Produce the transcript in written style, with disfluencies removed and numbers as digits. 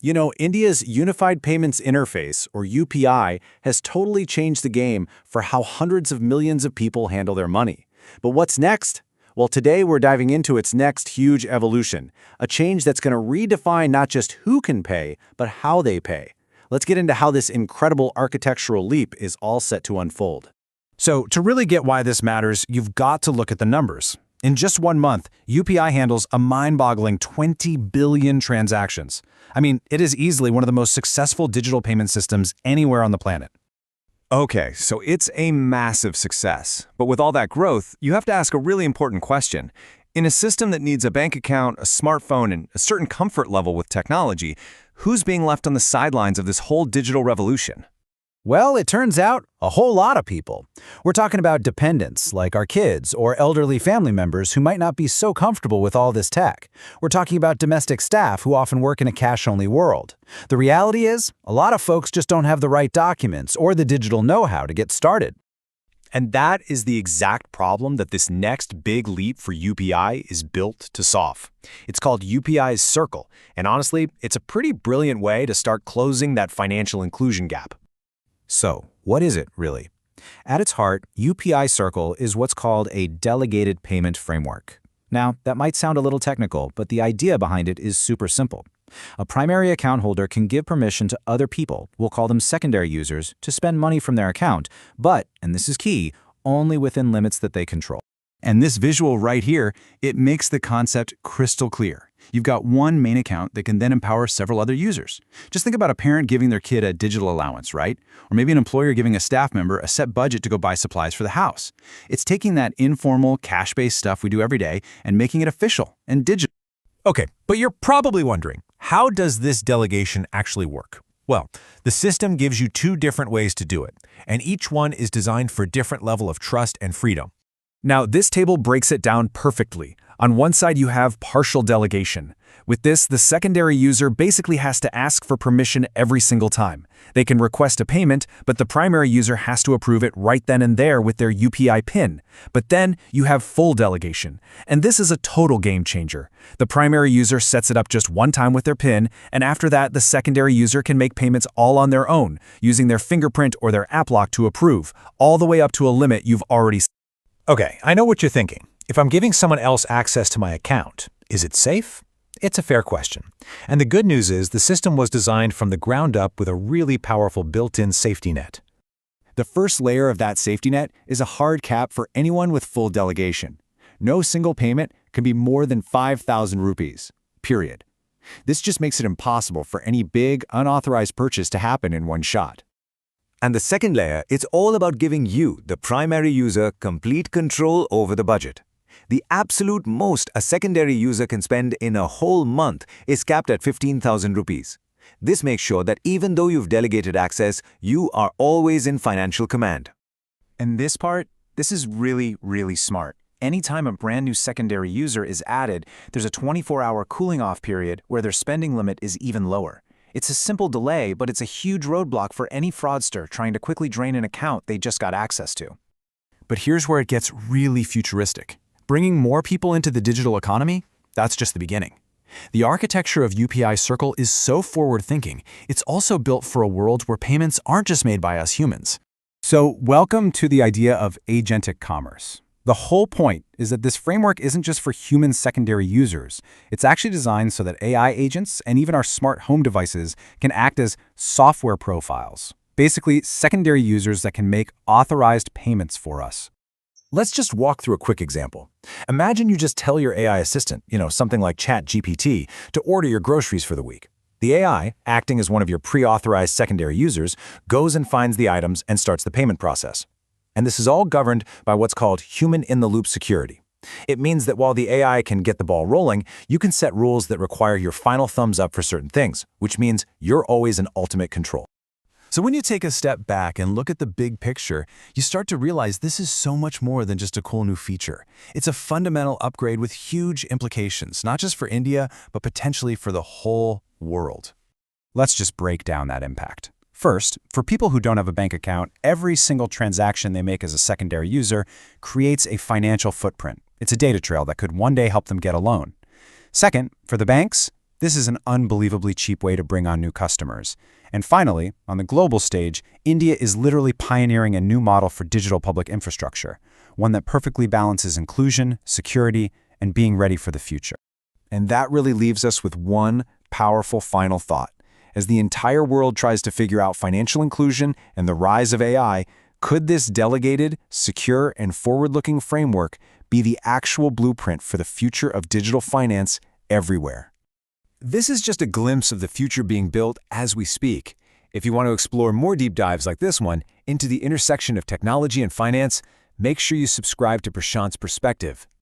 You know, India's Unified Payments Interface, or UPI, has totally changed the game for how hundreds of millions of people handle their money. But what's next? Well, today we're diving into its next huge evolution, a change that's going to redefine not just who can pay, but how they pay. Let's get into how this incredible architectural leap is all set to unfold. So, to really get why this matters, you've got to look at the numbers. In just 1 month, UPI handles a mind-boggling 20 billion transactions. I mean, it is easily one of the most successful digital payment systems anywhere on the planet. Okay, so it's a massive success. But with all that growth, you have to ask a really important question. In a system that needs a bank account, a smartphone, and a certain comfort level with technology, who's being left on the sidelines of this whole digital revolution? Well, it turns out a whole lot of people. We're talking about dependents, like our kids or elderly family members who might not be so comfortable with all this tech. We're talking about domestic staff who often work in a cash-only world. The reality is, a lot of folks just don't have the right documents or the digital know-how to get started. And that is the exact problem that this next big leap for UPI is built to solve. It's called UPI Circle, and honestly, it's a pretty brilliant way to start closing that financial inclusion gap. So, what is it, really? At its heart, UPI Circle is what's called a delegated payment framework. Now, that might sound a little technical, but the idea behind it is super simple. A primary account holder can give permission to other people, we'll call them secondary users, to spend money from their account, but, and this is key, only within limits that they control. And this visual right here, it makes the concept crystal clear. You've got one main account that can then empower several other users. Just think about a parent giving their kid a digital allowance, right? Or maybe an employer giving a staff member a set budget to go buy supplies for the house. It's taking that informal, cash-based stuff we do every day and making it official and digital. Okay, but you're probably wondering, how does this delegation actually work? Well, the system gives you 2 different ways to do it, and each one is designed for a different level of trust and freedom. Now, this table breaks it down perfectly. On one side, you have partial delegation. With this, the secondary user basically has to ask for permission every single time. They can request a payment, but the primary user has to approve it right then and there with their UPI PIN. But then you have full delegation. And this is a total game changer. The primary user sets it up just one time with their PIN, and after that, the secondary user can make payments all on their own, using their fingerprint or their app lock to approve, all the way up to a limit you've already set. Okay, I know what you're thinking. If I'm giving someone else access to my account, is it safe? It's a fair question. And the good news is the system was designed from the ground up with a really powerful built-in safety net. The first layer of that safety net is a hard cap for anyone with full delegation. No single payment can be more than 5,000 rupees, period. This just makes it impossible for any big, unauthorized purchase to happen in one shot. And the second layer, it's all about giving you, the primary user, complete control over the budget. The absolute most a secondary user can spend in a whole month is capped at 15,000 rupees. This makes sure that even though you've delegated access, you are always in financial command. And this part, this is really, really smart. Anytime a brand new secondary user is added, there's a 24-hour cooling-off period where their spending limit is even lower. It's a simple delay, but it's a huge roadblock for any fraudster trying to quickly drain an account they just got access to. But here's where it gets really futuristic. Bringing more people into the digital economy? That's just the beginning. The architecture of UPI Circle is so forward-thinking, it's also built for a world where payments aren't just made by us humans. So, welcome to the idea of agentic commerce. The whole point is that this framework isn't just for human secondary users. It's actually designed so that AI agents and even our smart home devices can act as software profiles, basically secondary users that can make authorized payments for us. Let's just walk through a quick example. Imagine you just tell your AI assistant, something like ChatGPT, to order your groceries for the week. The AI, acting as one of your pre-authorized secondary users, goes and finds the items and starts the payment process. And this is all governed by what's called human-in-the-loop security. It means that while the AI can get the ball rolling, you can set rules that require your final thumbs up for certain things, which means you're always in ultimate control. So when you take a step back and look at the big picture, you start to realize this is so much more than just a cool new feature. It's a fundamental upgrade with huge implications, not just for India, but potentially for the whole world. Let's just break down that impact. First, for people who don't have a bank account, every single transaction they make as a secondary user creates a financial footprint. It's a data trail that could one day help them get a loan. Second, for the banks, This is an unbelievably cheap way to bring on new customers. And finally, on the global stage, India is literally pioneering a new model for digital public infrastructure, one that perfectly balances inclusion, security, and being ready for the future. And that really leaves us with one powerful final thought. As the entire world tries to figure out financial inclusion and the rise of AI, could this delegated, secure, and forward-looking framework be the actual blueprint for the future of digital finance everywhere? This is just a glimpse of the future being built as we speak. If you want to explore more deep dives like this one into the intersection of technology and finance, make sure you subscribe to Prashant's Perspective.